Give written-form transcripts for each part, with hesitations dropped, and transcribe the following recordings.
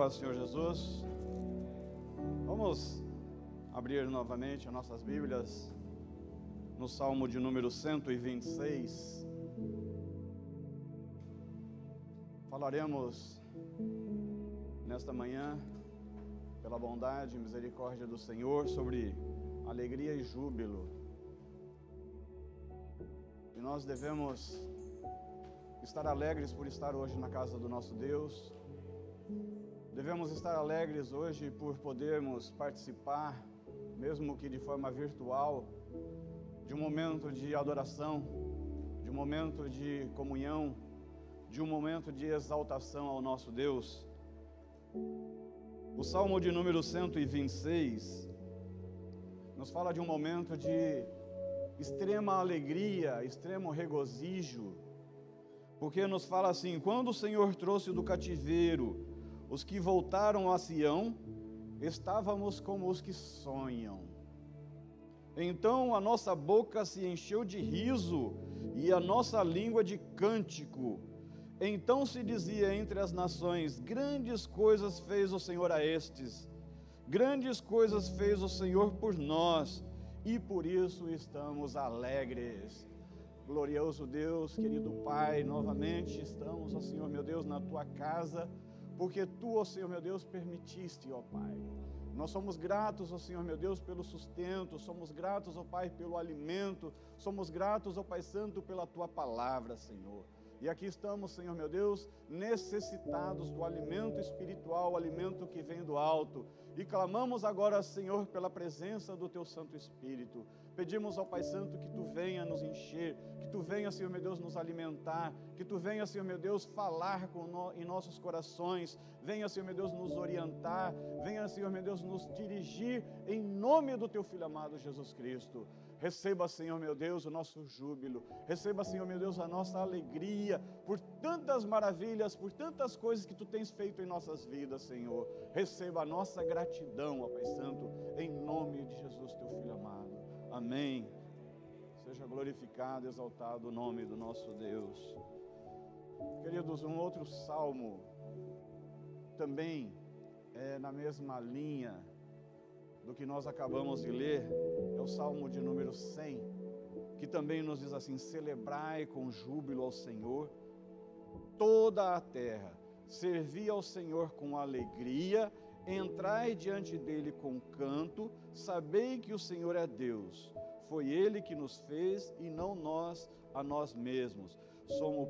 paz do Senhor Jesus. Vamos abrir novamente as nossas Bíblias no Salmo de número 126. Falaremos nesta manhã, pela bondade e misericórdia do Senhor, sobre alegria e júbilo. E nós devemos estar alegres por estar hoje na casa do nosso Deus. Devemos estar alegres hoje por podermos participar, mesmo que de forma virtual, de um momento de adoração, de um momento de comunhão, de um momento de exaltação ao nosso Deus. O Salmo de número 126 nos fala de um momento de extrema alegria, extremo regozijo, porque nos fala assim: quando o Senhor trouxe do cativeiro os que voltaram a Sião, estávamos como os que sonham. Então a nossa boca se encheu de riso e a nossa língua de cântico. Então se dizia entre as nações: grandes coisas fez o Senhor a estes, grandes coisas fez o Senhor por nós, e por isso estamos alegres. Glorioso Deus, querido Pai, novamente estamos, ó Senhor meu Deus, na Tua casa, porque Tu, ó Senhor meu Deus, permitiste, ó Pai. Nós somos gratos, ó Senhor meu Deus, pelo sustento, somos gratos, ó Pai, pelo alimento, somos gratos, ó Pai Santo, pela Tua palavra, Senhor. E aqui estamos, Senhor meu Deus, necessitados do alimento espiritual, o alimento que vem do alto. E clamamos agora, Senhor, pela presença do Teu Santo Espírito. Pedimos ao Pai Santo que Tu venha nos encher, que Tu venha, Senhor meu Deus, nos alimentar, que Tu venha, Senhor meu Deus, falar em nossos corações, venha, Senhor meu Deus, nos orientar, venha, Senhor meu Deus, nos dirigir em nome do Teu Filho amado Jesus Cristo. Receba, Senhor meu Deus, o nosso júbilo, receba, Senhor meu Deus, a nossa alegria por tantas maravilhas, por tantas coisas que Tu tens feito em nossas vidas, Senhor. Receba a nossa gratidão, ó Pai Santo, em nome de Jesus, Teu Filho amado. Amém. Seja glorificado, exaltado o nome do nosso Deus. Queridos, um outro salmo também é na mesma linha do que nós acabamos de ler, é o Salmo de número 100, que também nos diz assim: celebrai com júbilo ao Senhor toda a terra, servi ao Senhor com alegria, entrai diante dele com canto, sabei que o Senhor é Deus, foi Ele que nos fez e não nós a nós mesmos, somos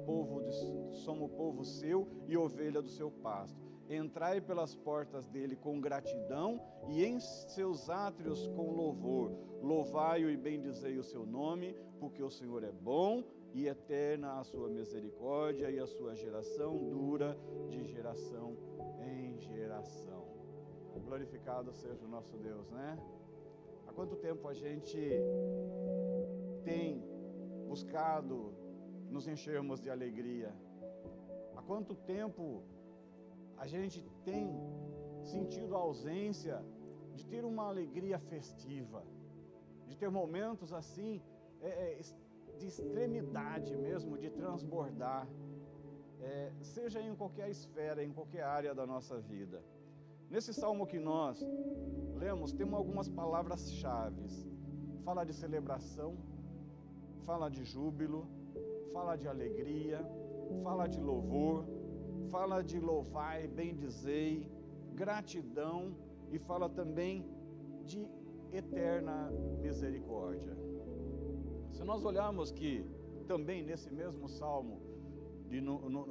povo seu e ovelha do seu pasto. Entrai pelas portas dele com gratidão e em seus átrios com louvor. Louvai-o e bendizei o seu nome, porque o Senhor é bom e eterna a sua misericórdia, e a sua geração dura de geração em geração. Glorificado seja o nosso Deus, né? Há quanto tempo a gente tem buscado nos enchermos de alegria? Há quanto tempo a gente tem sentido a ausência de ter uma alegria festiva, de ter momentos assim, de extremidade mesmo, de transbordar, seja em qualquer esfera, em qualquer área da nossa vida. Nesse salmo que nós lemos, temos algumas palavras-chave. Fala de celebração, fala de júbilo, fala de alegria, fala de louvor, fala de louvai, bendizei, gratidão, e fala também de eterna misericórdia. Se nós olharmos que também nesse mesmo salmo,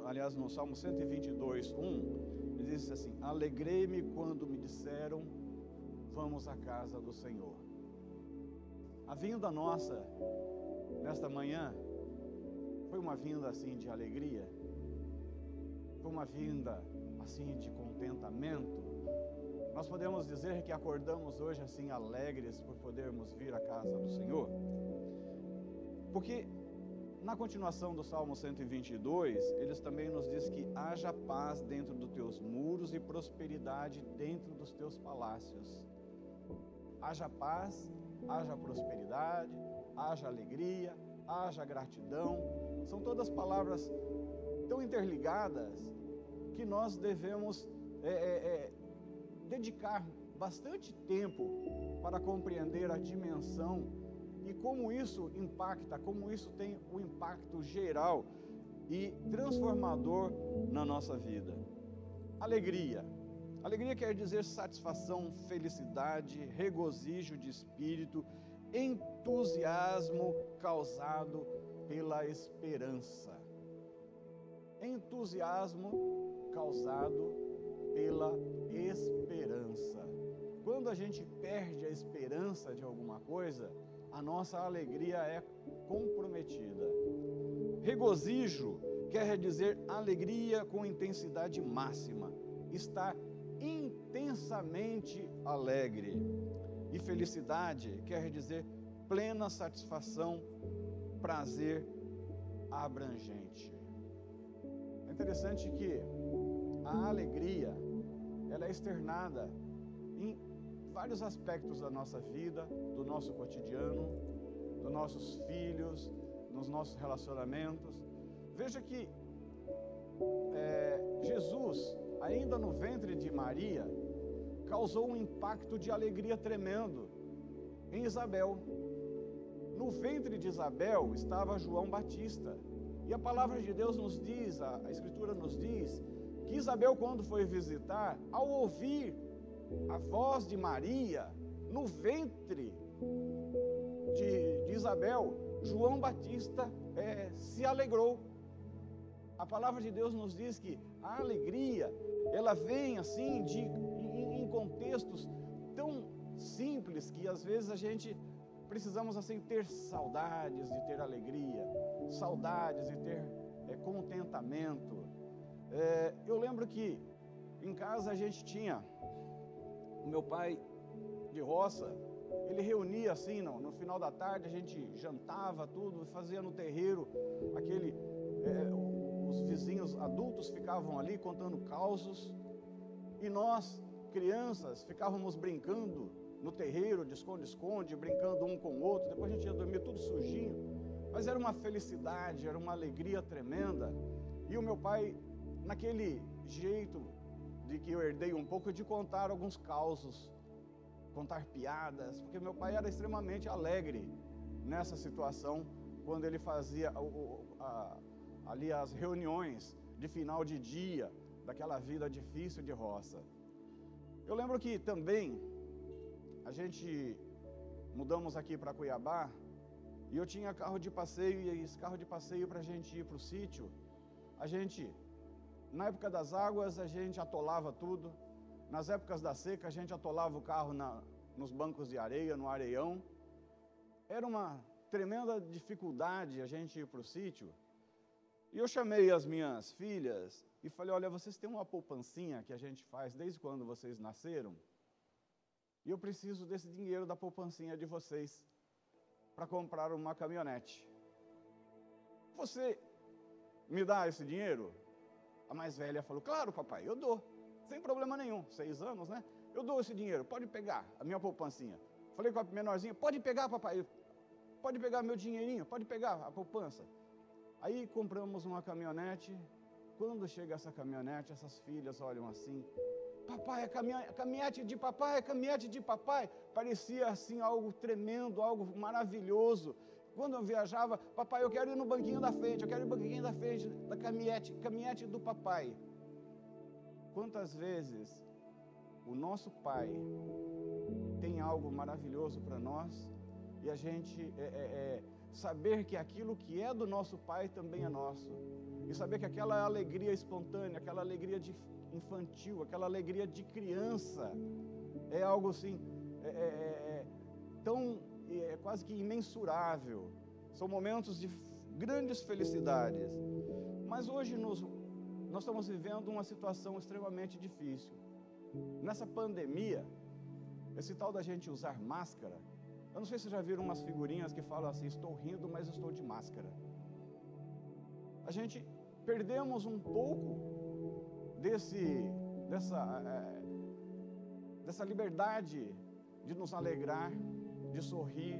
aliás no Salmo 122, 1, ele diz assim: alegrei-me quando me disseram, vamos à casa do Senhor. A vinda nossa, nesta manhã, foi uma vinda assim de alegria, foi uma vinda assim de contentamento. Nós podemos dizer que acordamos hoje assim alegres por podermos vir à casa do Senhor, porque na continuação do Salmo 122, eles também nos diz que haja paz dentro dos teus muros e prosperidade dentro dos teus palácios. Haja paz, haja prosperidade, haja alegria, haja gratidão. São todas palavras tão interligadas que nós devemos dedicar bastante tempo para compreender a dimensão e como isso impacta, como isso tem um impacto geral e transformador na nossa vida. Alegria. Alegria quer dizer satisfação, felicidade, regozijo de espírito, entusiasmo causado pela esperança. Entusiasmo causado pela esperança. Quando a gente perde a esperança de alguma coisa, a nossa alegria é comprometida. Regozijo quer dizer alegria com intensidade máxima, estar intensamente alegre. E felicidade quer dizer plena satisfação, prazer abrangente. É interessante que a alegria, ela é externada em vários aspectos da nossa vida, do nosso cotidiano, dos nossos filhos, nos nossos relacionamentos. Veja que Jesus, ainda no ventre de Maria, causou um impacto de alegria tremendo em Isabel. No ventre de Isabel estava João Batista. E a palavra de Deus nos diz, a Escritura nos diz, que Isabel, quando foi visitar, ao ouvir a voz de Maria no ventre de Isabel, João Batista se alegrou. A palavra de Deus nos diz que a alegria, ela vem assim em contextos tão simples que às vezes a gente precisamos assim ter saudades de ter alegria, saudades de ter contentamento. Eu lembro que em casa a gente tinha, o meu pai de roça, ele reunia assim, no final da tarde a gente jantava tudo, fazia no terreiro, os vizinhos adultos ficavam ali contando causos, e nós, crianças, ficávamos brincando no terreiro, de esconde-esconde, brincando um com o outro, depois a gente ia dormir tudo sujinho, mas era uma felicidade, era uma alegria tremenda. E o meu pai, naquele jeito de que eu herdei um pouco, de contar alguns causos, contar piadas, porque meu pai era extremamente alegre nessa situação, quando ele fazia ali as reuniões de final de dia, daquela vida difícil de roça. Eu lembro que também a gente mudamos aqui para Cuiabá, e eu tinha carro de passeio, e esse carro de passeio para a gente ir para o sítio, na época das águas a gente atolava tudo, nas épocas da seca a gente atolava o carro nos bancos de areia, no areião. Era uma tremenda dificuldade a gente ir para o sítio. E eu chamei as minhas filhas e falei, olha, vocês têm uma poupancinha que a gente faz desde quando vocês nasceram, e eu preciso desse dinheiro da poupancinha de vocês para comprar uma caminhonete. Você me dá esse dinheiro? A mais velha falou, claro, papai, eu dou, sem problema nenhum, 6 anos, né? Eu dou esse dinheiro, pode pegar a minha poupancinha. Falei com a menorzinha, pode pegar, papai, pode pegar meu dinheirinho, pode pegar a poupança. Aí compramos uma caminhonete. Quando chega essa caminhonete, essas filhas olham assim, papai, a caminhonete de papai, a caminhonete de papai. Parecia assim algo tremendo, algo maravilhoso. Quando eu viajava, papai, eu quero ir no banquinho da frente, eu quero ir no banquinho da frente da caminhonete do papai. Quantas vezes o nosso pai tem algo maravilhoso para nós, e a gente saber que aquilo que é do nosso pai também é nosso, e saber que aquela alegria espontânea, aquela alegria infantil, aquela alegria de criança, é algo assim, quase que imensurável. São momentos de grandes felicidades. Mas hoje nós estamos vivendo uma situação extremamente difícil. Nessa pandemia, esse tal da gente usar máscara, eu não sei se vocês já viram umas figurinhas que falam assim, estou rindo, mas estou de máscara. A gente perdemos um pouco dessa liberdade de nos alegrar, de sorrir,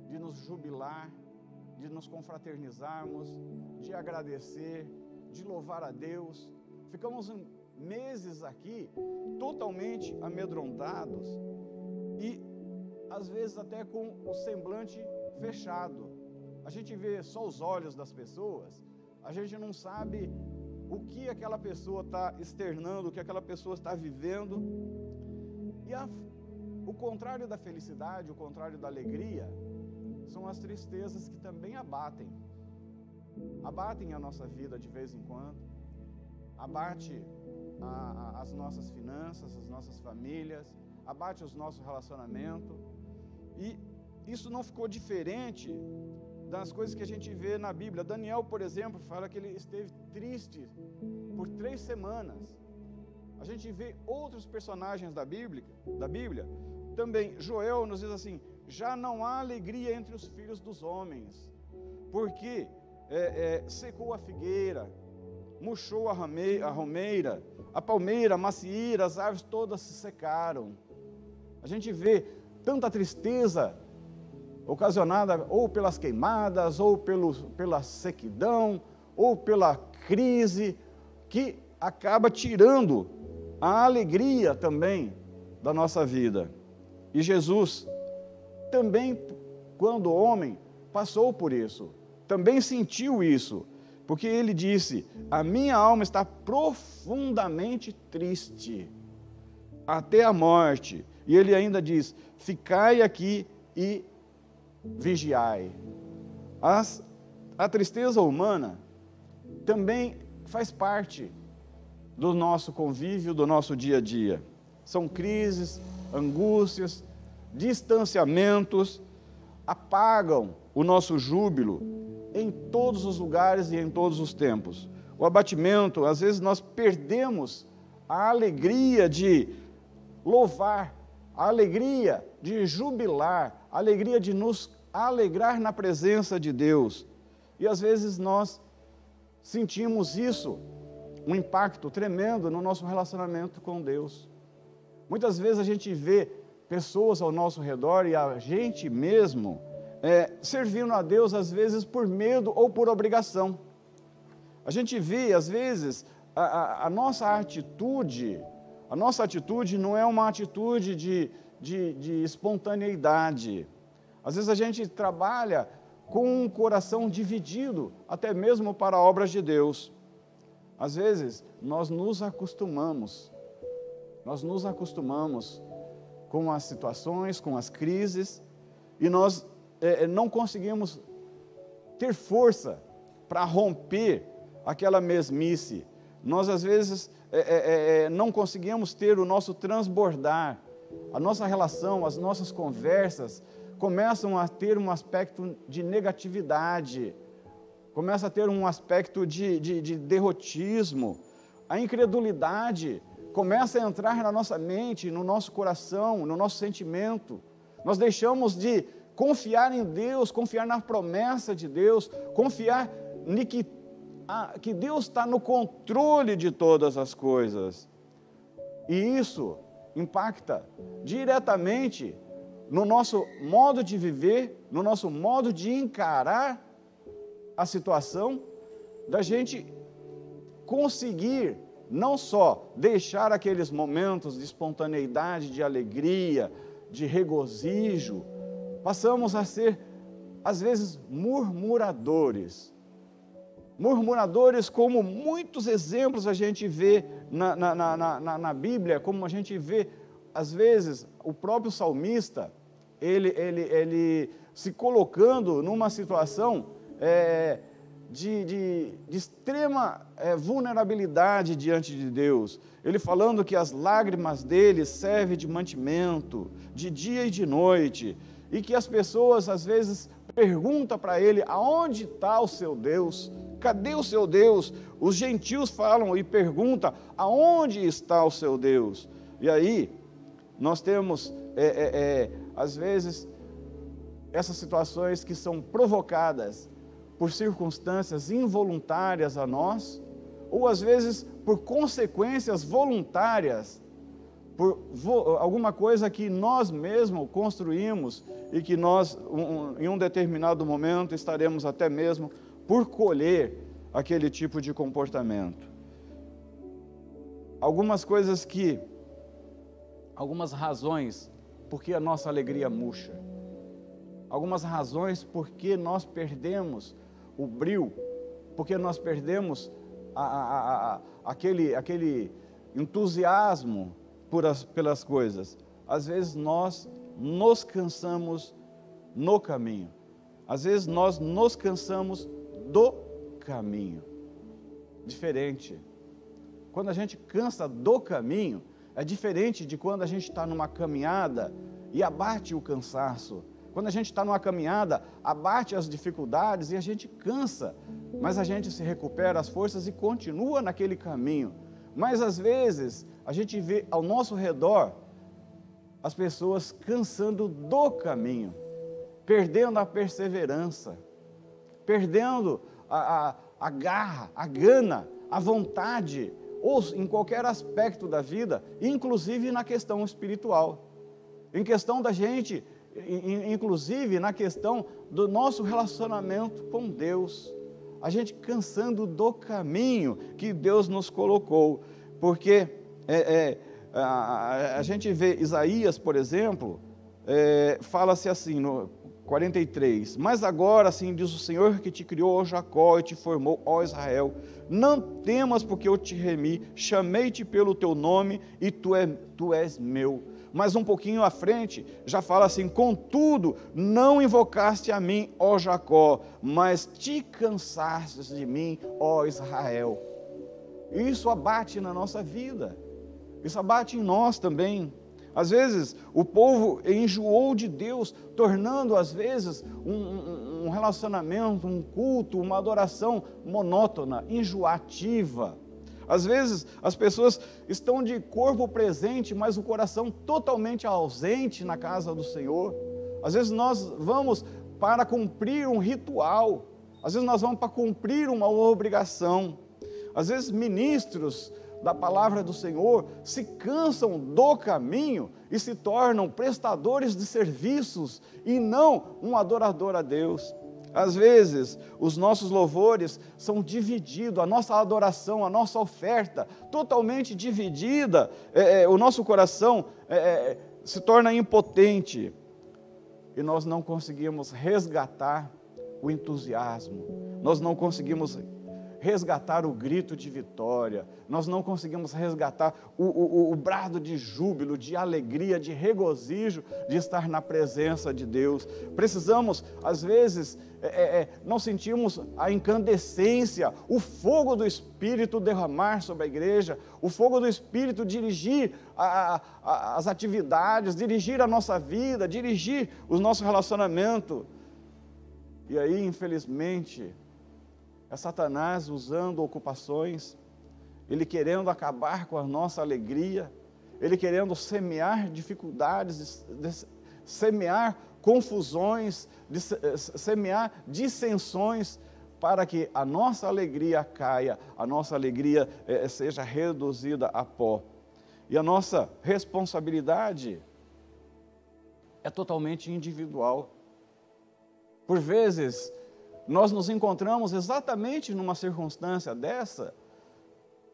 de nos jubilar, de nos confraternizarmos, de agradecer, de louvar a Deus. Ficamos meses aqui totalmente amedrontados e às vezes até com o semblante fechado. A gente vê só os olhos das pessoas, a gente não sabe o que aquela pessoa está externando, o que aquela pessoa está vivendo. E o contrário da felicidade, o contrário da alegria, são as tristezas que também abatem a nossa vida de vez em quando, abate as nossas finanças, as nossas famílias, abate os nossos relacionamentos. E isso não ficou diferente das coisas que a gente vê na Bíblia. Daniel, por exemplo, fala que ele esteve triste por 3 semanas. A gente vê outros personagens da Bíblia também. Joel nos diz assim: já não há alegria entre os filhos dos homens, porque secou a figueira, murchou a romeira, a palmeira, a macieira, as árvores todas se secaram. A gente vê tanta tristeza ocasionada ou pelas queimadas, ou pela sequidão, ou pela crise, que acaba tirando a alegria também da nossa vida. E Jesus também, quando homem, passou por isso, também sentiu isso, porque ele disse: a minha alma está profundamente triste, até a morte. E ele ainda diz: ficai aqui e vigiai. A tristeza humana também faz parte do nosso convívio, do nosso dia a dia. São crises, angústias, distanciamentos, apagam o nosso júbilo em todos os lugares e em todos os tempos. O abatimento, às vezes nós perdemos a alegria de louvar, a alegria de jubilar, a alegria de nos alegrar na presença de Deus. E às vezes nós sentimos isso, um impacto tremendo no nosso relacionamento com Deus. Muitas vezes a gente vê pessoas ao nosso redor e a gente mesmo servindo a Deus, às vezes por medo ou por obrigação. A gente vê, às vezes, a nossa atitude não é uma atitude de espontaneidade. Às vezes a gente trabalha com um coração dividido, até mesmo para obras de Deus. Às vezes nós nos acostumamos com as situações, com as crises, e nós não conseguimos ter força para romper aquela mesmice. Nós às vezes não conseguimos ter o nosso transbordar, a nossa relação, as nossas conversas começam a ter um aspecto de negatividade, começa a ter um aspecto de derrotismo. A incredulidade começa a entrar na nossa mente, no nosso coração, no nosso sentimento. Nós deixamos de confiar em Deus, confiar na promessa de Deus, confiar que Deus está no controle de todas as coisas. E isso impacta diretamente no nosso modo de viver, no nosso modo de encarar a situação, da gente conseguir não só deixar aqueles momentos de espontaneidade, de alegria, de regozijo, passamos a ser, às vezes, murmuradores. Murmuradores, como muitos exemplos a gente vê na Bíblia, como a gente vê, às vezes, o próprio salmista, ele se colocando numa situação de extrema vulnerabilidade diante de Deus. Ele falando que as lágrimas dele servem de mantimento, de dia e de noite, e que as pessoas, às vezes, perguntam para ele: aonde está o seu Deus? Cadê o seu Deus? Os gentios falam e perguntam: aonde está o seu Deus? E aí, nós temos, às vezes, essas situações que são provocadas por circunstâncias involuntárias a nós, ou às vezes por consequências voluntárias, por alguma coisa que nós mesmos construímos e que nós, em um determinado momento, estaremos até mesmo por colher aquele tipo de comportamento. algumas razões porque a nossa alegria murcha. Algumas razões porque nós perdemos o brio, porque nós perdemos aquele entusiasmo pelas coisas. Às vezes nós nos cansamos no caminho. Às vezes nós nos cansamos do caminho. Diferente. Quando a gente cansa do caminho, é diferente de quando a gente está numa caminhada e abate o cansaço. Quando a gente está numa caminhada, abate as dificuldades e a gente cansa, mas a gente se recupera as forças e continua naquele caminho. Mas às vezes, a gente vê ao nosso redor as pessoas cansando do caminho, perdendo a perseverança, perdendo a garra, a gana, a vontade, ou em qualquer aspecto da vida, inclusive na questão espiritual, em questão da gente, inclusive na questão do nosso relacionamento com Deus, a gente cansando do caminho que Deus nos colocou, porque a gente vê Isaías, por exemplo, fala-se assim no 43, mas agora assim diz o Senhor que te criou, ó Jacó, e te formou, ó Israel, não temas porque eu te remi, chamei-te pelo teu nome e tu és meu. Mas um pouquinho à frente, já fala assim, contudo, não invocaste a mim, ó Jacó, mas te cansaste de mim, ó Israel. Isso abate na nossa vida, isso abate em nós também. Às vezes, o povo enjoou de Deus, tornando, às vezes, um relacionamento, um culto, uma adoração monótona, enjoativa. Às vezes, as pessoas estão de corpo presente, mas o coração totalmente ausente na casa do Senhor. Às vezes, nós vamos para cumprir um ritual. Às vezes, nós vamos para cumprir uma obrigação. Às vezes, ministros da palavra do Senhor se cansam do caminho e se tornam prestadores de serviços e não um adorador a Deus. Às vezes, os nossos louvores são divididos, a nossa adoração, a nossa oferta, totalmente dividida, o nosso coração se torna impotente e nós não conseguimos resgatar o entusiasmo, nós não conseguimos resgatar o grito de vitória, nós não conseguimos resgatar o brado de júbilo, de alegria, de regozijo de estar na presença de Deus. Precisamos, às vezes, não sentimos a incandescência, o fogo do Espírito derramar sobre a igreja, o fogo do Espírito dirigir as atividades, dirigir a nossa vida, dirigir o nosso relacionamento. E aí, infelizmente, é Satanás usando ocupações, ele querendo acabar com a nossa alegria, ele querendo semear dificuldades, semear confusões, semear dissensões, para que a nossa alegria caia, a nossa alegria seja reduzida a pó. E a nossa responsabilidade é totalmente individual. Por vezes, nós nos encontramos exatamente numa circunstância dessa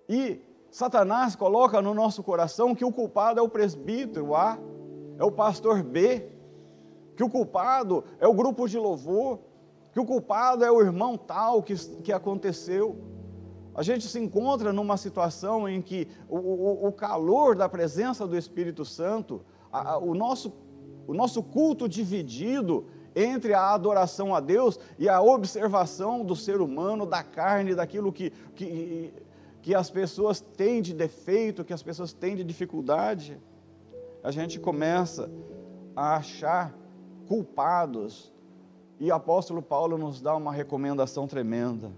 e Satanás coloca no nosso coração que o culpado é o presbítero A, é o pastor B, que o culpado é o grupo de louvor, que o culpado é o irmão tal que aconteceu. A gente se encontra numa situação em que o calor da presença do Espírito Santo, o nosso culto dividido entre a adoração a Deus e a observação do ser humano, da carne, daquilo que as pessoas têm de defeito, que as pessoas têm de dificuldade, a gente começa a achar culpados. E o apóstolo Paulo nos dá uma recomendação tremenda,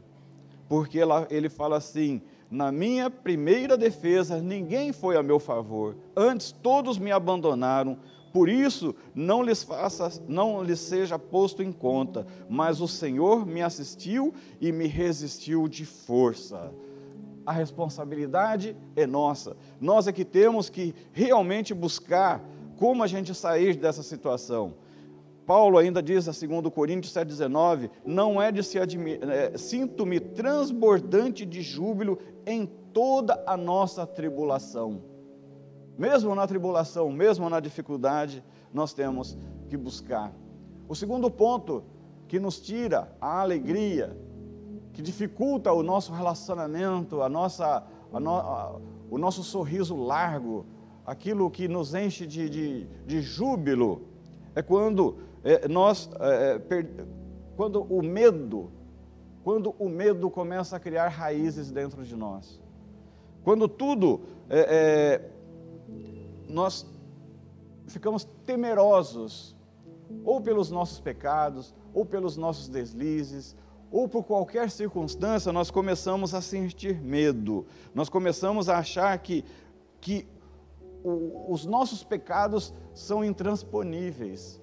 porque ele fala assim: na minha primeira defesa ninguém foi a meu favor, antes todos me abandonaram. Por isso, não lhes seja posto em conta, mas o Senhor me assistiu e me resistiu de força. A responsabilidade é nossa. Nós é que temos que realmente buscar como a gente sair dessa situação. Paulo ainda diz, a 2 Coríntios 7,19, não é de se admirar, sinto-me transbordante de júbilo em toda a nossa tribulação. Mesmo na tribulação, mesmo na dificuldade, nós temos que buscar. O segundo ponto que nos tira a alegria, que dificulta o nosso relacionamento, o nosso sorriso largo, aquilo que nos enche de júbilo, é quando quando o medo começa a criar raízes dentro de nós. Quando nós ficamos temerosos, ou pelos nossos pecados, ou pelos nossos deslizes, ou por qualquer circunstância, nós começamos a sentir medo. Nós começamos a achar que os nossos pecados são intransponíveis,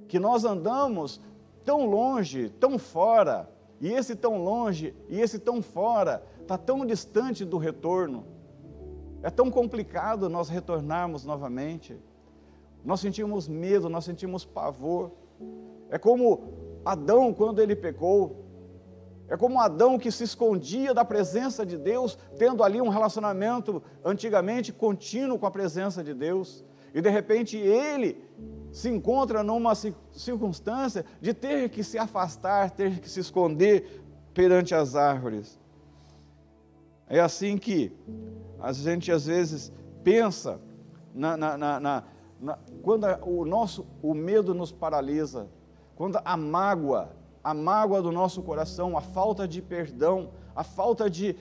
que nós andamos tão longe, tão fora, e esse tão longe e esse tão fora está tão distante do retorno. É tão complicado nós retornarmos novamente. Nós sentimos medo, nós sentimos pavor. É como Adão quando ele pecou. É como Adão que se escondia da presença de Deus, tendo ali um relacionamento antigamente contínuo com a presença de Deus. E de repente ele se encontra numa circunstância de ter que se afastar, ter que se esconder perante as árvores. É assim que a gente às vezes pensa quando o medo nos paralisa, quando a mágoa do nosso coração, a falta de perdão, a falta de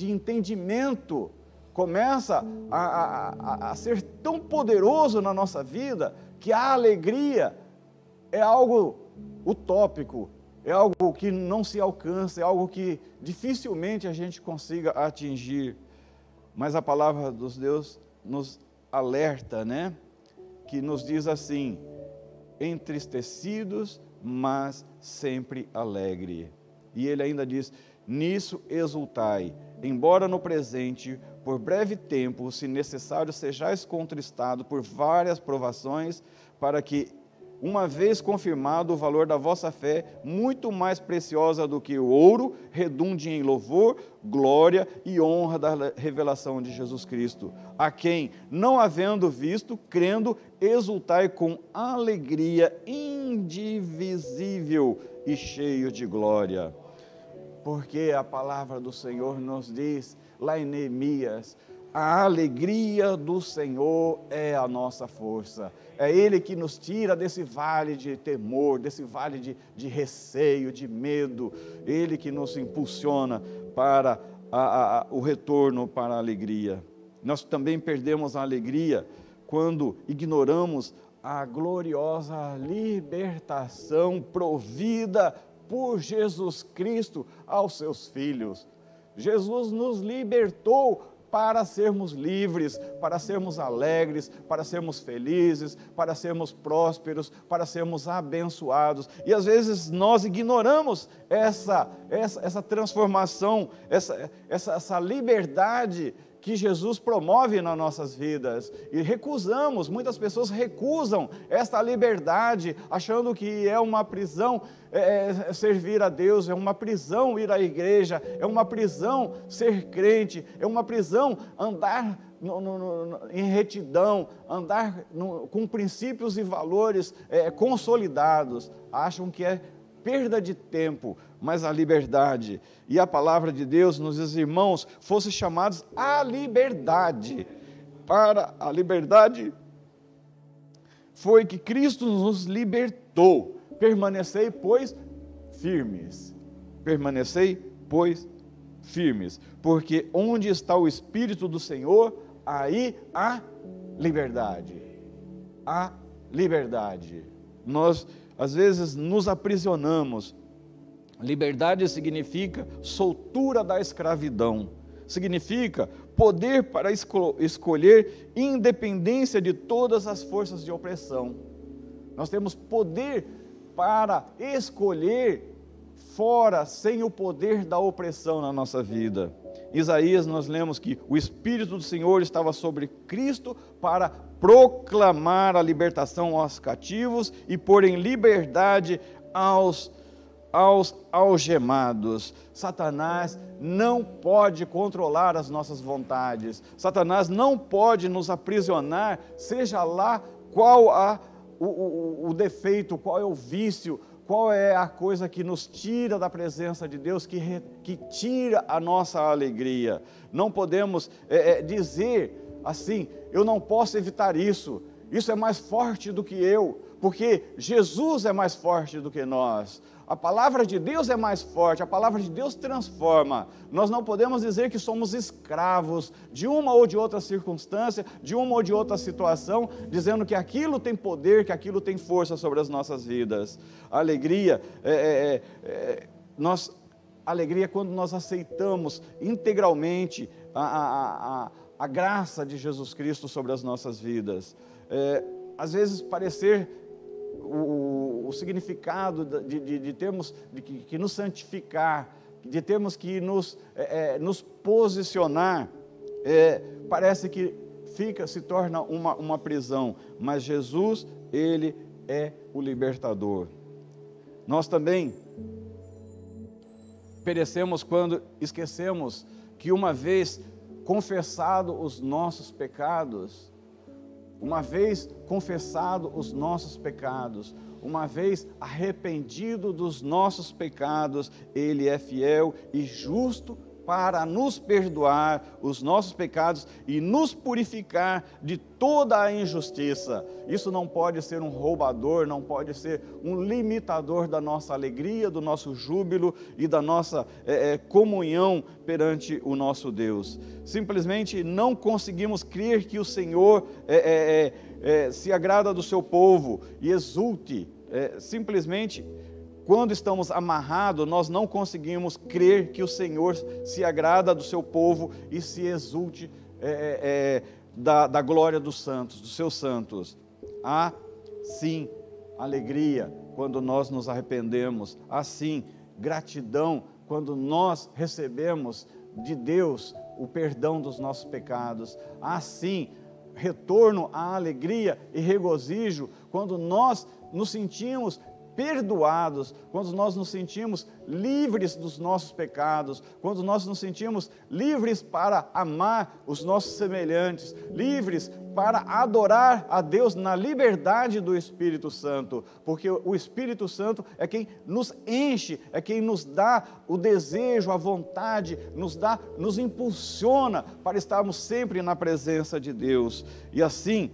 entendimento começa a ser tão poderoso na nossa vida, que a alegria é algo utópico, é algo que não se alcança, é algo que dificilmente a gente consiga atingir. Mas a palavra dos Deus nos alerta, né? Que nos diz assim: entristecidos, mas sempre alegre. E ele ainda diz: nisso exultai, embora no presente, por breve tempo, se necessário, sejais contristados por várias provações, para que, uma vez confirmado o valor da vossa fé, muito mais preciosa do que o ouro, redunde em louvor, glória e honra da revelação de Jesus Cristo, a quem, não havendo visto, crendo, exultai com alegria indivisível e cheio de glória. Porque a palavra do Senhor nos diz, lá em Neemias, a alegria do Senhor é a nossa força. É Ele que nos tira desse vale de temor, desse vale de receio, de medo. Ele que nos impulsiona para o retorno para a alegria. Nós também perdemos a alegria quando ignoramos a gloriosa libertação provida por Jesus Cristo aos seus filhos. Jesus nos libertou para sermos livres, para sermos alegres, para sermos felizes, para sermos prósperos, para sermos abençoados. E às vezes nós ignoramos essa transformação, essa liberdade que Jesus promove nas nossas vidas, e muitas pessoas recusam esta liberdade, achando que é uma prisão servir a Deus, é uma prisão ir à igreja, é uma prisão ser crente, é uma prisão andar em retidão, andar com princípios e valores consolidados. Acham que é perda de tempo, mas a liberdade. E a palavra de Deus nos diz, irmãos, fossem chamados à liberdade. Para a liberdade foi que Cristo nos libertou. Permanecei, pois, firmes. Permanecei, pois, firmes. Porque onde está o Espírito do Senhor, aí há liberdade. Há liberdade. Nós, às vezes, nos aprisionamos. Liberdade significa soltura da escravidão. Significa poder para escolher independência de todas as forças de opressão. Nós temos poder para escolher fora, sem o poder da opressão na nossa vida. Em Isaías nós lemos que o Espírito do Senhor estava sobre Cristo para proclamar a libertação aos cativos e pôr em liberdade aos aos algemados. Satanás não pode controlar as nossas vontades. Satanás não pode nos aprisionar, seja lá qual o defeito, qual é o vício, qual é a coisa que nos tira da presença de Deus, que tira a nossa alegria. Não podemos dizer assim, eu não posso evitar isso, isso é mais forte do que eu, porque Jesus é mais forte do que nós. A palavra de Deus é mais forte, a palavra de Deus transforma. Nós não podemos dizer que somos escravos de uma ou de outra circunstância, de uma ou de outra situação, dizendo que aquilo tem poder, que aquilo tem força sobre as nossas vidas. A alegria alegria é quando nós aceitamos integralmente a graça de Jesus Cristo sobre as nossas vidas. Às vezes parecer o significado de termos que nos santificar, de termos que nos posicionar, parece que se torna uma prisão, mas Jesus, Ele é o libertador. Nós também perecemos quando esquecemos que uma vez confessado os nossos pecados, uma vez confessado os nossos pecados, uma vez arrependido dos nossos pecados, Ele é fiel e justo para nos perdoar os nossos pecados e nos purificar de toda a injustiça. Isso não pode ser um roubador, não pode ser um limitador da nossa alegria, do nosso júbilo e da nossa comunhão perante o nosso Deus. Simplesmente não conseguimos crer que o Senhor se agrada do seu povo e exulte. Simplesmente, quando estamos amarrados, nós não conseguimos crer que o Senhor se agrada do seu povo e se exulte da glória dos santos, dos seus santos. Há, sim, alegria quando nós nos arrependemos. Há, sim, gratidão quando nós recebemos de Deus o perdão dos nossos pecados. Há, sim, retorno à alegria e regozijo quando nós nos sentimos perdoados, quando nós nos sentimos livres dos nossos pecados, quando nós nos sentimos livres para amar os nossos semelhantes, livres para adorar a Deus na liberdade do Espírito Santo, porque o Espírito Santo é quem nos enche, é quem nos dá o desejo, a vontade, nos impulsiona para estarmos sempre na presença de Deus. E assim,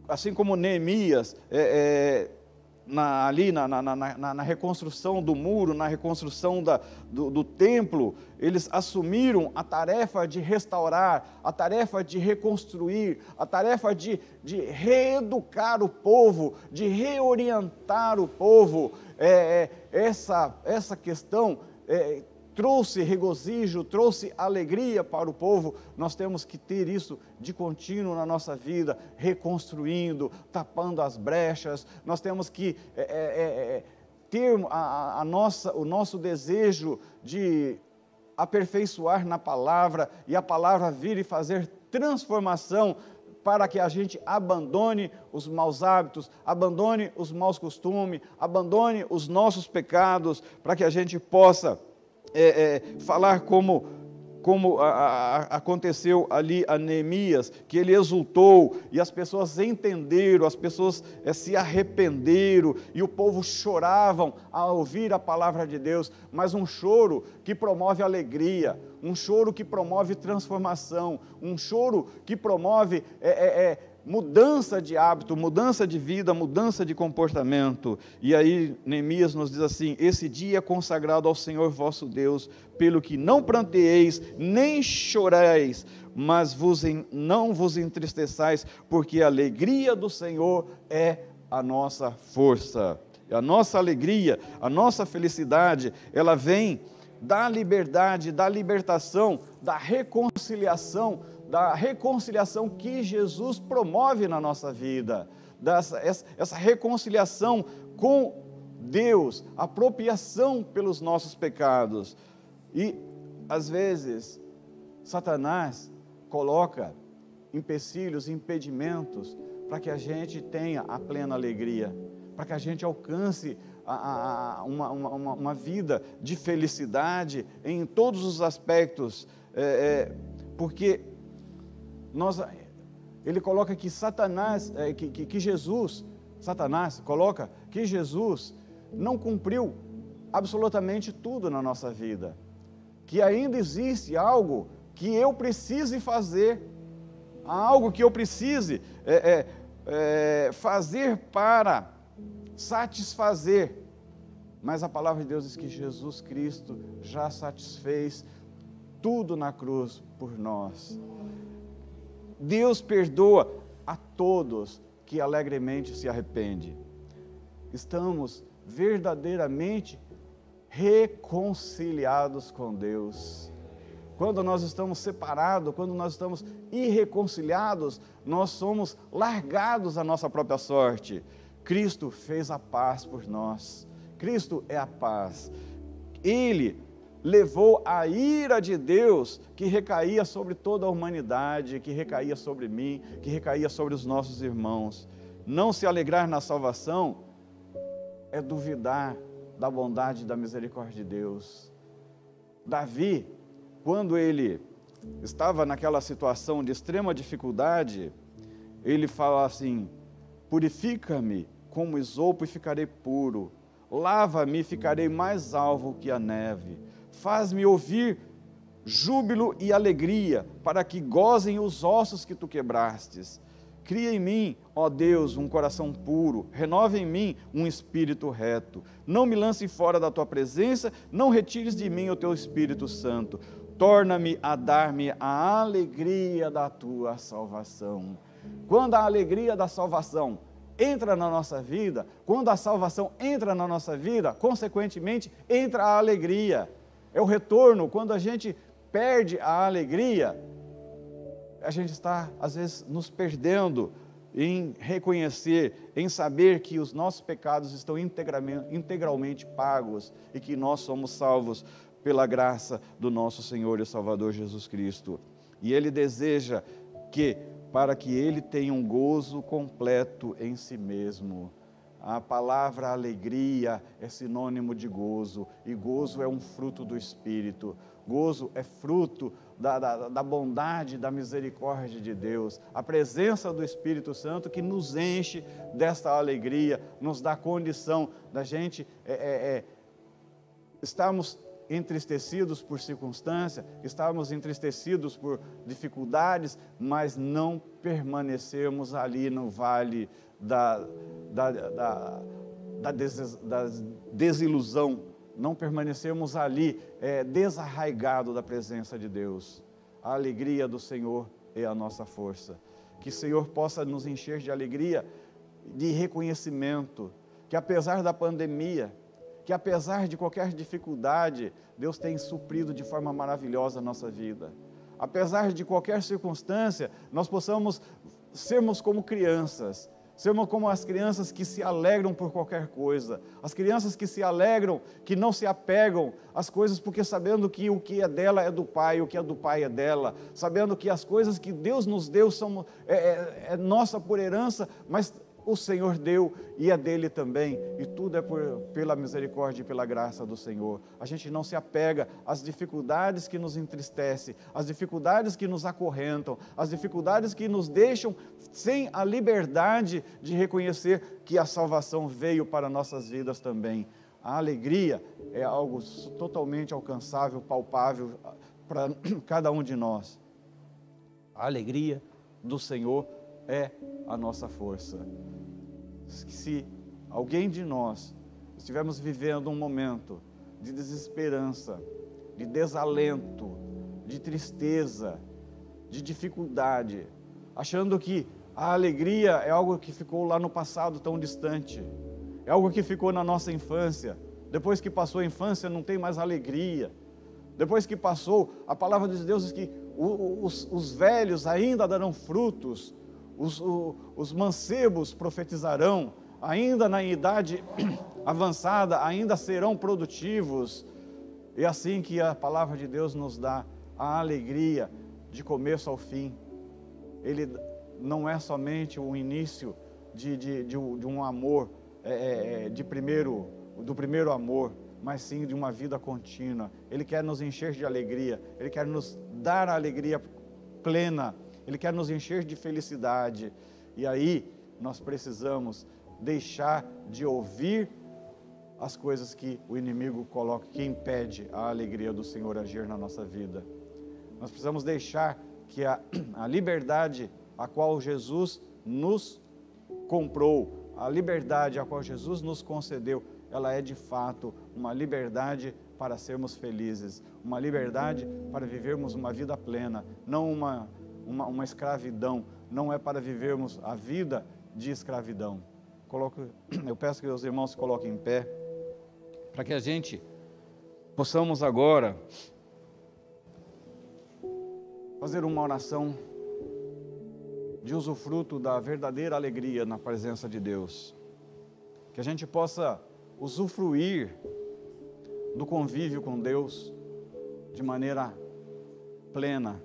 assim como Neemias, ali na reconstrução do muro, na reconstrução do templo, eles assumiram a tarefa de restaurar, a tarefa de reconstruir, a tarefa de reeducar o povo, de reorientar o povo. Essa questão trouxe regozijo, trouxe alegria para o povo. Nós temos que ter isso de contínuo na nossa vida, reconstruindo, tapando as brechas. Nós temos que ter o nosso desejo de aperfeiçoar na palavra, e a palavra vir e fazer transformação para que a gente abandone os maus hábitos, abandone os maus costumes, abandone os nossos pecados, para que a gente possa falar como aconteceu ali a Neemias, que ele exultou e as pessoas entenderam, as pessoas se arrependeram e o povo choravam ao ouvir a palavra de Deus, mas um choro que promove alegria, um choro que promove transformação, um choro que promove mudança de hábito, mudança de vida, mudança de comportamento. E aí Neemias nos diz assim: esse dia é consagrado ao Senhor vosso Deus, pelo que não pranteeis, nem chorais, mas não vos entristeçais, porque a alegria do Senhor é a nossa força. E a nossa alegria, a nossa felicidade, ela vem da liberdade, da libertação, da reconciliação que Jesus promove na nossa vida, essa reconciliação com Deus, apropriação pelos nossos pecados. E, às vezes, Satanás coloca empecilhos, impedimentos, para que a gente tenha a plena alegria, para que a gente alcance uma vida de felicidade em todos os aspectos, porque ele coloca que Satanás coloca que Jesus não cumpriu absolutamente tudo na nossa vida, que ainda existe algo que eu precise fazer, algo que eu precise fazer para satisfazer, mas a palavra de Deus diz que Jesus Cristo já satisfez tudo na cruz por nós. Deus perdoa a todos que alegremente se arrependem. Estamos verdadeiramente reconciliados com Deus. Quando nós estamos separados, quando nós estamos irreconciliados, nós somos largados à nossa própria sorte. Cristo fez a paz por nós. Cristo é a paz. Ele levou a ira de Deus que recaía sobre toda a humanidade, que recaía sobre mim, que recaía sobre os nossos irmãos. Não se alegrar na salvação é duvidar da bondade e da misericórdia de Deus. Davi, quando ele estava naquela situação de extrema dificuldade, ele fala assim: purifica-me como isopo e ficarei puro, lava-me e ficarei mais alvo que a neve, faz-me ouvir júbilo e alegria, para que gozem os ossos que tu quebrastes. Cria em mim, ó Deus, um coração puro, renova em mim um espírito reto. Não me lance fora da tua presença, não retires de mim o teu Espírito Santo. Torna-me a dar-me a alegria da tua salvação. Quando a alegria da salvação entra na nossa vida, quando a salvação entra na nossa vida, consequentemente entra a alegria. É o retorno. Quando a gente perde a alegria, a gente está, às vezes, nos perdendo em reconhecer, em saber que os nossos pecados estão integralmente pagos e que nós somos salvos pela graça do nosso Senhor e Salvador Jesus Cristo. E Ele deseja para que Ele tenha um gozo completo em si mesmo. A palavra alegria é sinônimo de gozo, e gozo é um fruto do Espírito. Gozo é fruto da bondade, da misericórdia de Deus. A presença do Espírito Santo que nos enche desta alegria, nos dá condição da gente estarmos entristecidos por circunstância, estarmos entristecidos por dificuldades, mas não permanecermos ali no vale da desilusão, não permanecermos ali desarraigados da presença de Deus. A alegria do Senhor é a nossa força. Que o Senhor possa nos encher de alegria, de reconhecimento, que apesar da pandemia, que apesar de qualquer dificuldade, Deus tem suprido de forma maravilhosa a nossa vida. Apesar de qualquer circunstância, nós possamos sermos como crianças, sermos como as crianças que se alegram por qualquer coisa, as crianças que se alegram, que não se apegam às coisas, porque sabendo que o que é dela é do Pai, o que é do Pai é dela, sabendo que as coisas que Deus nos deu é nossa por herança, mas o Senhor deu e é dele também, e tudo é pela misericórdia e pela graça do Senhor. A gente não se apega às dificuldades que nos entristecem, às dificuldades que nos acorrentam, às dificuldades que nos deixam sem a liberdade de reconhecer que a salvação veio para nossas vidas também. A alegria é algo totalmente alcançável, palpável para cada um de nós. A alegria do Senhor é a nossa força. Se alguém de nós estivermos vivendo um momento de desesperança, de desalento, de tristeza, de dificuldade, achando que a alegria é algo que ficou lá no passado tão distante, é algo que ficou na nossa infância, depois que passou a infância não tem mais alegria, depois que passou, a palavra de Deus diz que os velhos ainda darão frutos, os mancebos profetizarão, ainda na idade avançada, ainda serão produtivos. É assim que a palavra de Deus nos dá a alegria de começo ao fim. Ele não é somente o início de um amor, do primeiro amor, mas sim de uma vida contínua. Ele quer nos encher de alegria, Ele quer nos dar a alegria plena, Ele quer nos encher de felicidade. E aí nós precisamos deixar de ouvir as coisas que o inimigo coloca, que impede a alegria do Senhor agir na nossa vida. Nós precisamos deixar que a liberdade a qual Jesus nos comprou, a liberdade a qual Jesus nos concedeu, ela é de fato uma liberdade para sermos felizes, uma liberdade para vivermos uma vida plena, não uma escravidão, não é para vivermos a vida de escravidão. Eu peço que os irmãos se coloquem em pé, para que a gente possamos agora fazer uma oração de usufruto da verdadeira alegria na presença de Deus. Que a gente possa usufruir do convívio com Deus de maneira plena.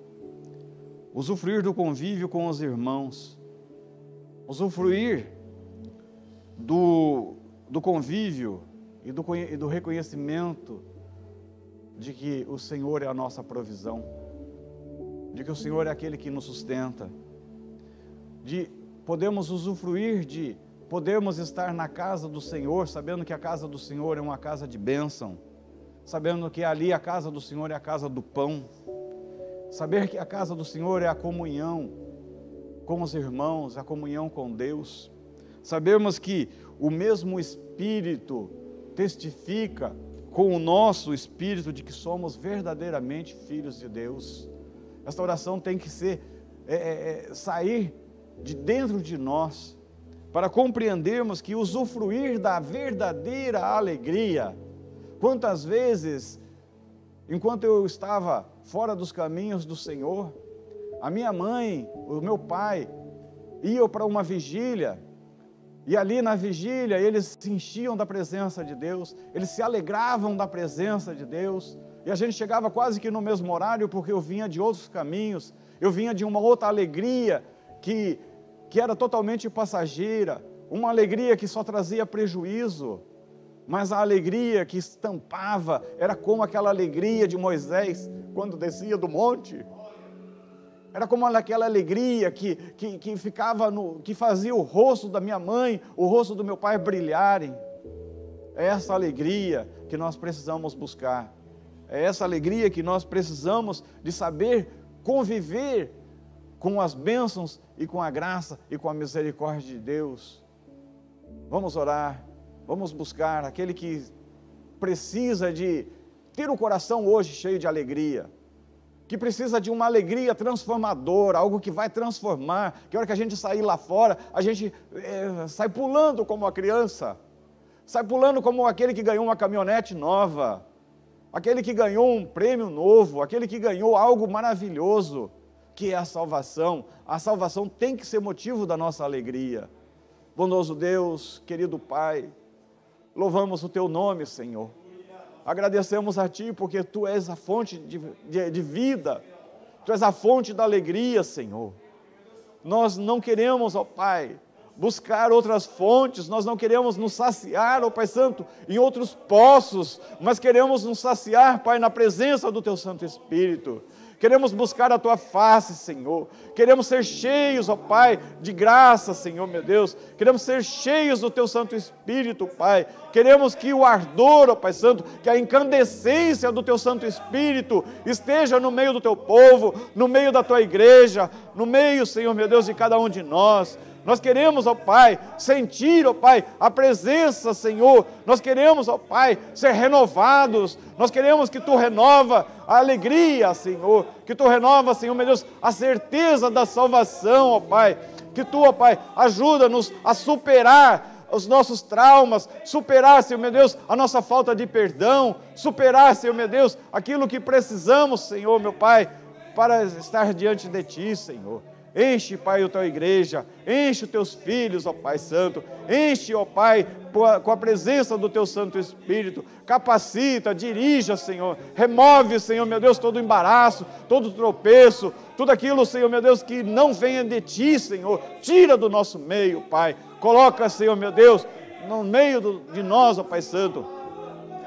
Usufruir do convívio com os irmãos. Usufruir do convívio e do reconhecimento de que o Senhor é a nossa provisão, de que o Senhor é aquele que nos sustenta, de podermos usufruir de podermos estar na casa do Senhor, sabendo que a casa do Senhor é uma casa de bênção, sabendo que ali a casa do Senhor é a casa do pão, saber que a casa do Senhor é a comunhão com os irmãos, a comunhão com Deus, sabermos que o mesmo Espírito testifica com o nosso espírito de que somos verdadeiramente filhos de Deus. Esta oração tem que sair de dentro de nós, para compreendermos que usufruir da verdadeira alegria. Quantas vezes, enquanto eu estava fora dos caminhos do Senhor, a minha mãe, o meu pai, iam para uma vigília, e ali na vigília eles se enchiam da presença de Deus, eles se alegravam da presença de Deus, e a gente chegava quase que no mesmo horário, porque eu vinha de outros caminhos, eu vinha de uma outra alegria que era totalmente passageira, uma alegria que só trazia prejuízo, mas a alegria que estampava era como aquela alegria de Moisés quando descia do monte. Era como aquela alegria que fazia o rosto da minha mãe, o rosto do meu pai brilharem. É essa alegria que nós precisamos buscar. É essa alegria que nós precisamos de saber conviver com as bênçãos e com a graça e com a misericórdia de Deus. Vamos orar, vamos buscar aquele que precisa de ter o coração hoje cheio de alegria, que precisa de uma alegria transformadora, algo que vai transformar, que a hora que a gente sair lá fora, a gente sai pulando como uma criança, sai pulando como aquele que ganhou uma caminhonete nova, aquele que ganhou um prêmio novo, aquele que ganhou algo maravilhoso, que é a salvação. A salvação tem que ser motivo da nossa alegria. Bondoso Deus, querido Pai, louvamos o Teu nome, Senhor. Agradecemos a Ti porque Tu és a fonte de vida, Tu és a fonte da alegria, Senhor. Nós não queremos, ó Pai, buscar outras fontes, nós não queremos nos saciar, ó Pai Santo, em outros poços, mas queremos nos saciar, Pai, na presença do Teu Santo Espírito. Queremos buscar a Tua face, Senhor. Queremos ser cheios, ó Pai, de graça, Senhor, meu Deus. Queremos ser cheios do Teu Santo Espírito, Pai. Queremos que o ardor, ó Pai Santo, que a incandescência do Teu Santo Espírito esteja no meio do Teu povo, no meio da Tua igreja, no meio, Senhor, meu Deus, de cada um de nós. Nós queremos, ó Pai, sentir, ó Pai, a presença, Senhor. Nós queremos, ó Pai, ser renovados. Nós queremos que Tu renova a alegria, Senhor. Que Tu renova, Senhor, meu Deus, a certeza da salvação, ó Pai. Que Tu, ó Pai, ajuda-nos a superar os nossos traumas, superar, Senhor, meu Deus, a nossa falta de perdão, superar, Senhor, meu Deus, aquilo que precisamos, Senhor, meu Pai, para estar diante de Ti, Senhor. Enche, Pai, a Tua igreja, enche os Teus filhos, ó Pai Santo, enche, ó Pai, com a presença do Teu Santo Espírito, capacita, dirija, Senhor, remove, Senhor, meu Deus, todo embaraço, todo tropeço, tudo aquilo, Senhor, meu Deus, que não venha de Ti, Senhor, tira do nosso meio, Pai, coloca, Senhor, meu Deus, no meio de nós, ó Pai Santo,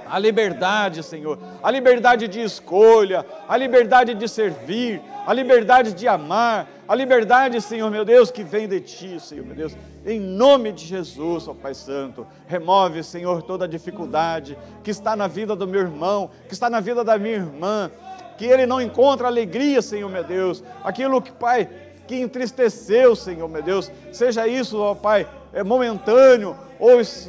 a liberdade, Senhor, a liberdade de escolha, a liberdade de servir, a liberdade de amar, a liberdade, Senhor meu Deus, que vem de Ti, Senhor meu Deus, em nome de Jesus, ó Pai Santo. Remove, Senhor, toda a dificuldade que está na vida do meu irmão, que está na vida da minha irmã, que ele não encontra alegria, Senhor meu Deus, aquilo que, Pai, que entristeceu, Senhor meu Deus, seja isso, ó Pai, momentâneo,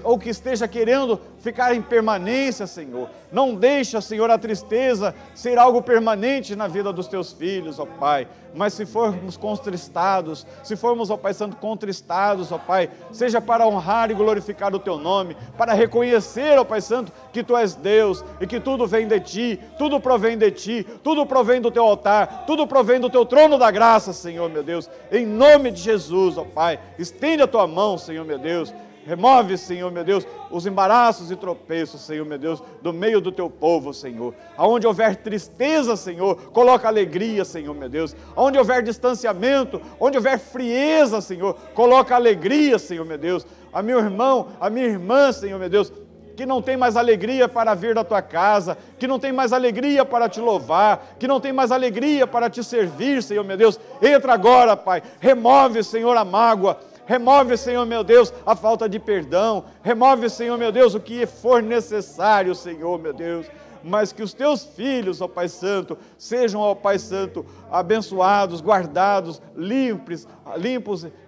ou que esteja querendo ficar em permanência, Senhor. Não deixa, Senhor, a tristeza ser algo permanente na vida dos Teus filhos, ó Pai. Mas se formos contristados, se formos, ó Pai Santo, contristados, ó Pai, seja para honrar e glorificar o Teu nome, para reconhecer, ó Pai Santo, que Tu és Deus e que tudo vem de Ti, tudo provém de Ti, tudo provém do Teu altar, tudo provém do Teu trono da graça, Senhor, meu Deus. Em nome de Jesus, ó Pai, estende a Tua mão, Senhor, meu Deus. Remove, Senhor, meu Deus, os embaraços e tropeços, Senhor, meu Deus, do meio do Teu povo, Senhor. Aonde houver tristeza, Senhor, coloca alegria, Senhor, meu Deus. Aonde houver distanciamento, onde houver frieza, Senhor, coloca alegria, Senhor, meu Deus. A meu irmão, a minha irmã, Senhor, meu Deus, que não tem mais alegria para vir da Tua casa, que não tem mais alegria para Te louvar, que não tem mais alegria para Te servir, Senhor, meu Deus. Entra agora, Pai, remove, Senhor, a mágoa. Remove, Senhor meu Deus, a falta de perdão. Remove, Senhor meu Deus, o que for necessário, Senhor meu Deus. Mas que os Teus filhos, ó Pai Santo, sejam, ó Pai Santo, abençoados, guardados, limpos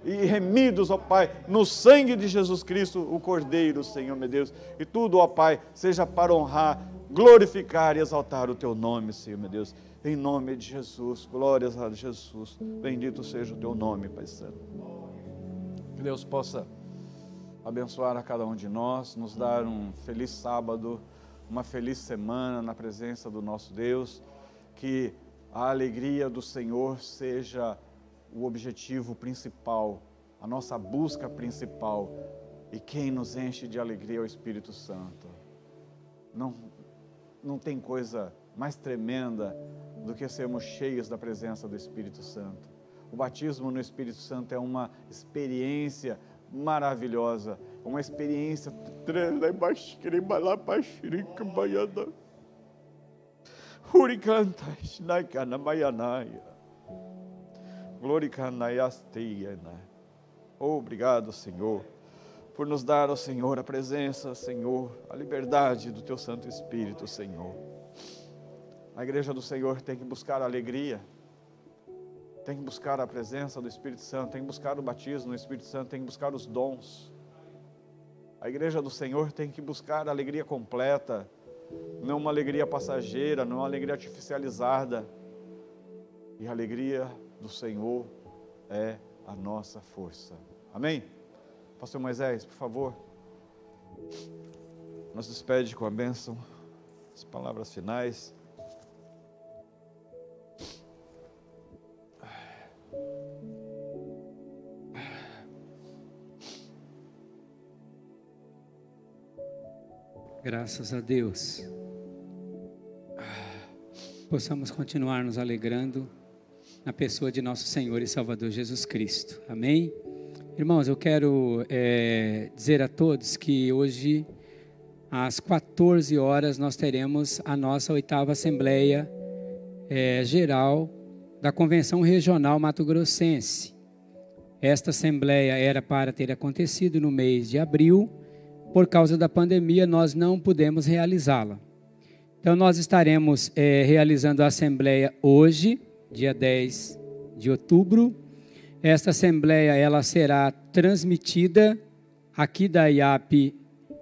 e remidos, ó Pai, no sangue de Jesus Cristo, o Cordeiro, Senhor meu Deus. E tudo, ó Pai, seja para honrar, glorificar e exaltar o Teu nome, Senhor meu Deus. Em nome de Jesus, glórias a Jesus. Bendito seja o Teu nome, Pai Santo. Que Deus possa abençoar a cada um de nós, nos dar um feliz sábado, uma feliz semana na presença do nosso Deus, que a alegria do Senhor seja o objetivo principal, a nossa busca principal, e quem nos enche de alegria é o Espírito Santo. Não tem coisa mais tremenda do que sermos cheios da presença do Espírito Santo. O batismo no Espírito Santo é uma experiência maravilhosa, uma experiência obrigado, Senhor, por nos dar, ó Senhor, a presença, Senhor, a liberdade do Teu Santo Espírito, Senhor. A igreja do Senhor tem que buscar a alegria, tem que buscar a presença do Espírito Santo, tem que buscar o batismo no Espírito Santo, tem que buscar os dons. A igreja do Senhor tem que buscar a alegria completa, não uma alegria passageira, não uma alegria artificializada. E a alegria do Senhor é a nossa força. Amém? Pastor Moisés, por favor, nos despede com a bênção, as palavras finais. Graças a Deus, possamos continuar nos alegrando na pessoa de nosso Senhor e Salvador Jesus Cristo. Amém? Irmãos, eu quero dizer a todos que hoje, às 14 horas, nós teremos a nossa 8ª Assembleia Geral da Convenção Regional Mato Grossense. Esta Assembleia era para ter acontecido no mês de abril. Por causa da pandemia, nós não pudemos realizá-la. Então, nós estaremos realizando a Assembleia hoje, dia 10 de outubro. Esta Assembleia ela será transmitida aqui da IAP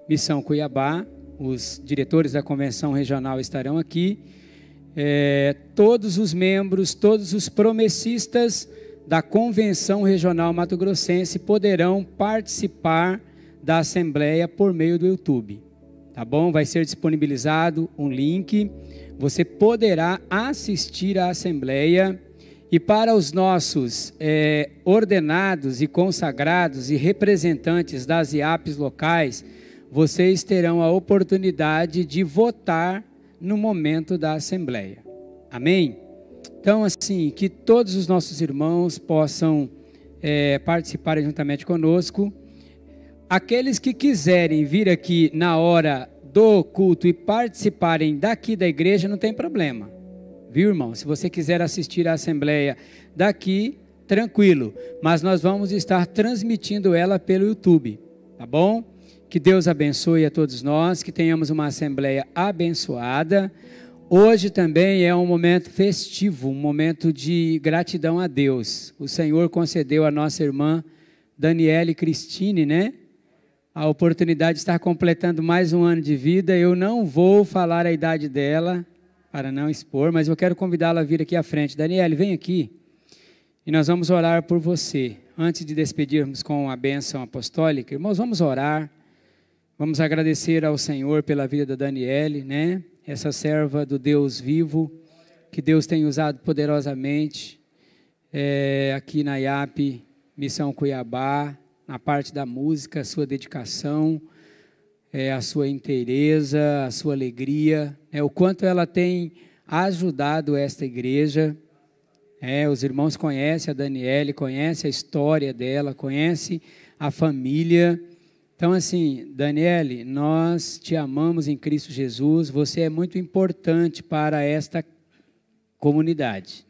Missão Cuiabá. Os diretores da Convenção Regional estarão aqui. Todos os membros, todos os promessistas da Convenção Regional Mato Grossense poderão participar da Assembleia por meio do YouTube, tá bom? Vai ser disponibilizado um link, você poderá assistir à Assembleia. E para os nossos ordenados e consagrados e representantes das IAPs locais, vocês terão a oportunidade de votar no momento da Assembleia, amém? Então, assim, que todos os nossos irmãos possam participar juntamente conosco. aqueles que quiserem vir aqui na hora do culto e participarem daqui da igreja, não tem problema. Viu, irmão? Se você quiser assistir a assembleia daqui, tranquilo. Mas nós vamos estar transmitindo ela pelo YouTube, tá bom? Que Deus abençoe a todos nós, que tenhamos uma assembleia abençoada. Hoje também é um momento festivo, um momento de gratidão a Deus. O Senhor concedeu a nossa irmã Daniele Cristine, né? A oportunidade de estar completando mais um ano de vida. Eu não vou falar a idade dela, para não expor, mas eu quero convidá-la a vir aqui à frente. Daniele, vem aqui e nós vamos orar por você. Antes de despedirmos com a bênção apostólica, irmãos, vamos orar. Vamos agradecer ao Senhor pela vida da Daniele, né? Essa serva do Deus vivo, que Deus tem usado poderosamente aqui na IAP, Missão Cuiabá, na parte da música, a sua dedicação, a sua inteireza, a sua alegria, o quanto ela tem ajudado esta igreja. Os irmãos conhecem a Daniele, conhecem a história dela, conhecem a família. Então, assim, Daniele, nós te amamos em Cristo Jesus, você é muito importante para esta comunidade.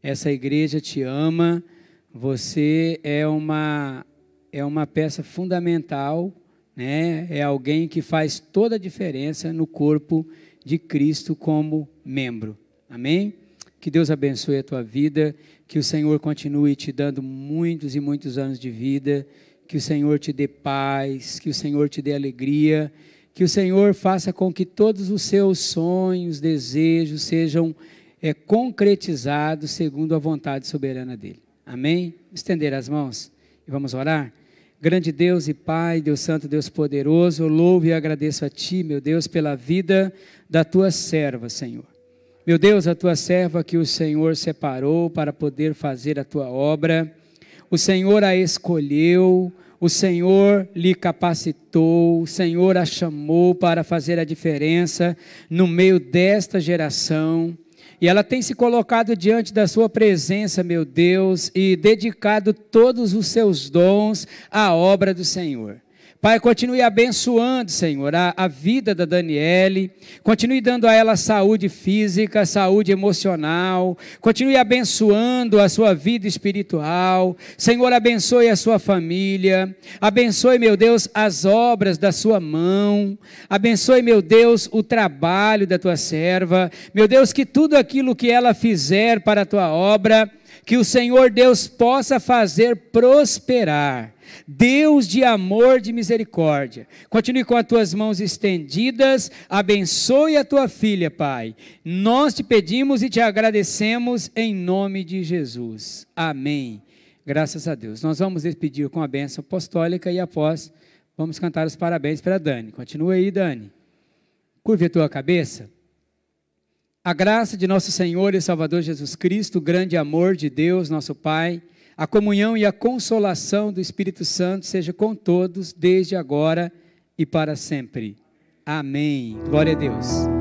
Essa igreja te ama, você é uma peça fundamental, né? É alguém que faz toda a diferença no corpo de Cristo como membro. Amém? Que Deus abençoe a tua vida, que o Senhor continue te dando muitos e muitos anos de vida, que o Senhor te dê paz, que o Senhor te dê alegria, que o Senhor faça com que todos os seus sonhos, desejos sejam concretizados segundo a vontade soberana dEle. Amém? Estender as mãos e vamos orar? Grande Deus e Pai, Deus Santo, Deus Poderoso, eu louvo e agradeço a Ti, meu Deus, pela vida da Tua serva, Senhor. Meu Deus, a Tua serva que o Senhor separou para poder fazer a Tua obra, o Senhor a escolheu, o Senhor lhe capacitou, o Senhor a chamou para fazer a diferença no meio desta geração. E ela tem se colocado diante da sua presença, meu Deus, e dedicado todos os seus dons à obra do Senhor. Pai, continue abençoando, Senhor, a vida da Daniele, continue dando a ela saúde física, saúde emocional, continue abençoando a sua vida espiritual. Senhor, abençoe a sua família, abençoe, meu Deus, as obras da sua mão, abençoe, meu Deus, o trabalho da tua serva, meu Deus, que tudo aquilo que ela fizer para a tua obra, que o Senhor Deus possa fazer prosperar. Deus de amor, de misericórdia, continue com as tuas mãos estendidas, abençoe a tua filha, Pai. Nós te pedimos e te agradecemos em nome de Jesus. Amém. Graças a Deus. Nós vamos despedir com a bênção apostólica e após vamos cantar os parabéns para Dani. Continua aí, Dani. Curve a tua cabeça. A graça de nosso Senhor e Salvador Jesus Cristo, o grande amor de Deus, nosso Pai, a comunhão e a consolação do Espírito Santo seja com todos, desde agora e para sempre. Amém. Glória a Deus.